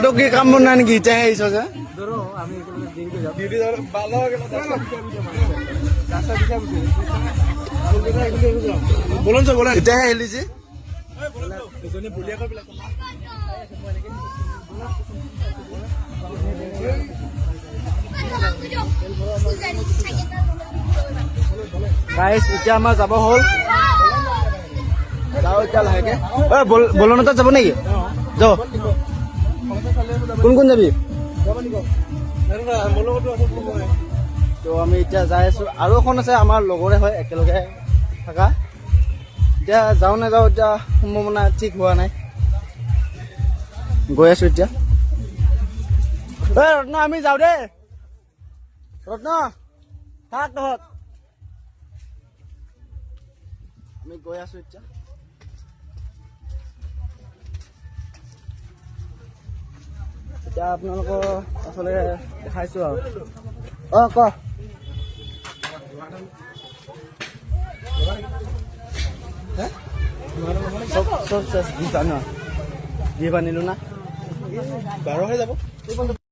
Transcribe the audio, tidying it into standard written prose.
তো কি কাম বন নাই নেকি এতিয়াহে আহিছ যে এতিয়াহে আহিলি যে গাইছ এতিয়া আমাৰ যাব হ'ল যাওঁ এতিয়া লাহেকে বলনতা যাব নেকি যাওঁ কোন কোন যাবি তো আমি এতিয়া যাই আছো আৰু এখন আছে আমাৰ লগৰে হয় একেলগে থকা এতিয়া যাওঁ নাযাওঁ এতিয়া সম্ভাৱনা ঠিক হোৱা নাই গৈ আছো এতিয়া ৰত্ন আমি যাওঁ দেই ৰত্ন থাক তহঁত আমি গৈ আছো এতিয়া এতিয়া আপোনালোকৰ আচলতে দেখাইছো আৰু ক চব চেছ দি পানো দি পানিলো না 12 হৈ যাব